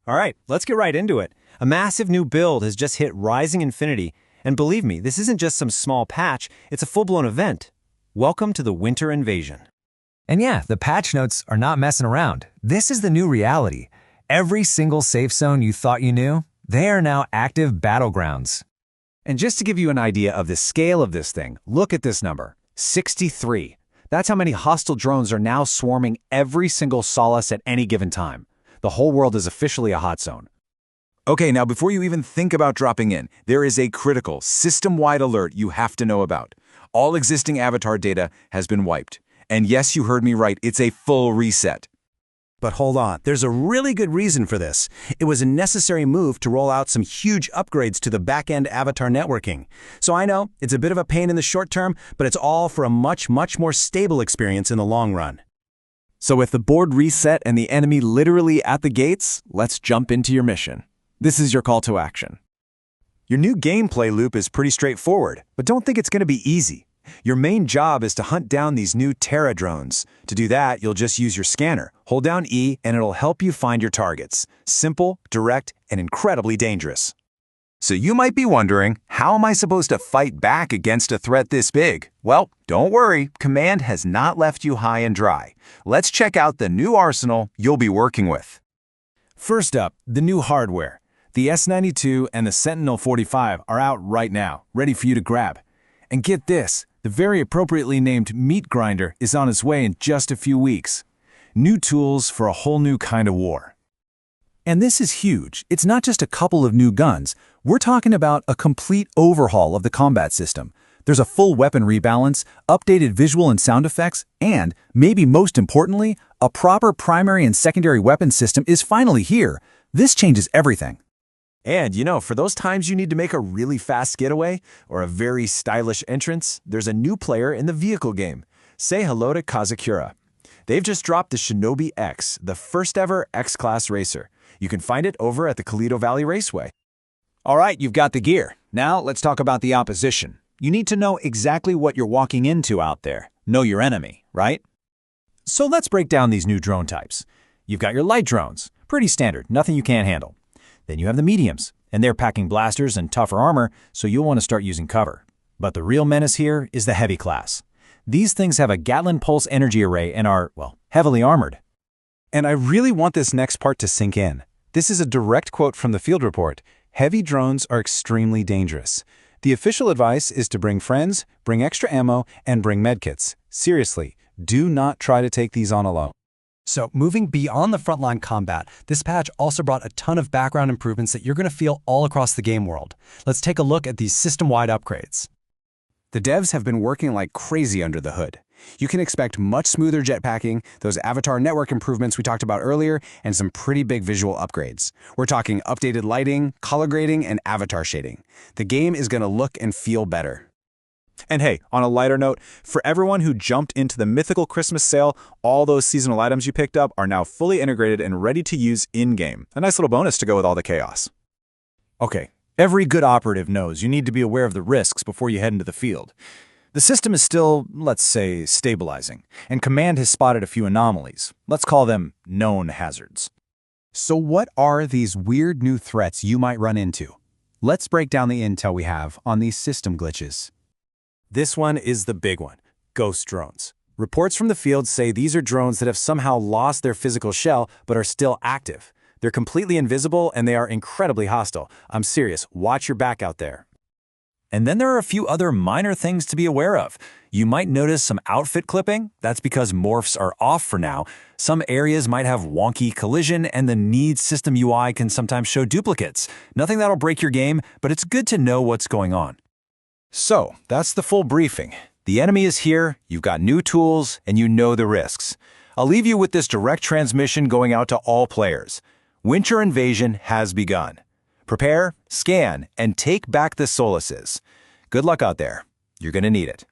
All right, let's get right into it. A massive new build has just hit rising infinity, and believe me, this isn't just some small patch, it's a full-blown event. Welcome to the Winter Invasion. And yeah, the patch notes are not messing around. This is the new reality. Every single safe zone you thought you knew, they are now active battlegrounds. And just to give you an idea of the scale of this thing, look at this number, 63. That's how many hostile drones are now swarming every single Solace at any given time. The whole world is officially a hot zone. Okay, now before you even think about dropping in, there is a critical, system-wide alert you have to know about. All existing avatar data has been wiped. And yes, you heard me right, it's a full reset. But hold on, there's a really good reason for this. It was a necessary move to roll out some huge upgrades to the back-end avatar networking. So I know, it's a bit of a pain in the short term, but it's all for a much more stable experience in the long run. So with the board reset and the enemy literally at the gates, let's jump into your mission. This is your call to action. Your new gameplay loop is pretty straightforward, but don't think it's going to be easy. Your main job is to hunt down these new Terra drones. To do that, you'll just use your scanner. Hold down E and it'll help you find your targets. Simple, direct, and incredibly dangerous. So you might be wondering, how am I supposed to fight back against a threat this big? Well, don't worry, Command has not left you high and dry. Let's check out the new arsenal you'll be working with. First up, the new hardware. The S92 and the Sentinel 45 are out right now, ready for you to grab. And get this, the very appropriately named Meat Grinder is on its way in just a few weeks. New tools for a whole new kind of war. And this is huge. It's not just a couple of new guns. We're talking about a complete overhaul of the combat system. There's a full weapon rebalance, updated visual and sound effects, and, maybe most importantly, a proper primary and secondary weapon system is finally here. This changes everything. And, for those times you need to make a really fast getaway or a very stylish entrance, there's a new player in the vehicle game. Say hello to Kazekura. They've just dropped the Shinobi-X, the first ever X-Class racer. You can find it over at the Toledo Valley Raceway. All right, you've got the gear. Now let's talk about the opposition. You need to know exactly what you're walking into out there. Know your enemy, right? So let's break down these new drone types. You've got your light drones, pretty standard, nothing you can't handle. Then you have the mediums, and they're packing blasters and tougher armor, so you'll want to start using cover. But the real menace here is the heavy class. These things have a Gatling pulse energy array and are, well, heavily armored. And I really want this next part to sink in. This is a direct quote from the field report. Heavy drones are extremely dangerous. The official advice is to bring friends, bring extra ammo, and bring medkits. Seriously, do not try to take these on alone. So moving beyond the frontline combat, this patch also brought a ton of background improvements that you're going to feel all across the game world. Let's take a look at these system-wide upgrades. The devs have been working like crazy under the hood. You can expect much smoother jetpacking, those avatar network improvements we talked about earlier, and some pretty big visual upgrades. We're talking updated lighting, color grading, and avatar shading. The game is going to look and feel better. And hey, on a lighter note, for everyone who jumped into the mythical Christmas sale, all those seasonal items you picked up are now fully integrated and ready to use in-game. A nice little bonus to go with all the chaos. Okay, every good operative knows you need to be aware of the risks before you head into the field. The system is still, let's say, stabilizing, and Command has spotted a few anomalies. Let's call them known hazards. So what are these weird new threats you might run into? Let's break down the intel we have on these system glitches. This one is the big one, ghost drones. Reports from the field say these are drones that have somehow lost their physical shell but are still active. They're completely invisible and they are incredibly hostile. I'm serious, watch your back out there. And then there are a few other minor things to be aware of. You might notice some outfit clipping. That's because morphs are off for now. Some areas might have wonky collision, and the needs system UI can sometimes show duplicates. Nothing that'll break your game, but it's good to know what's going on. So, that's the full briefing. The enemy is here, you've got new tools, and you know the risks. I'll leave you with this direct transmission going out to all players. Winter Invasion has begun. Prepare, scan, and take back the Solaces. Good luck out there. You're going to need it.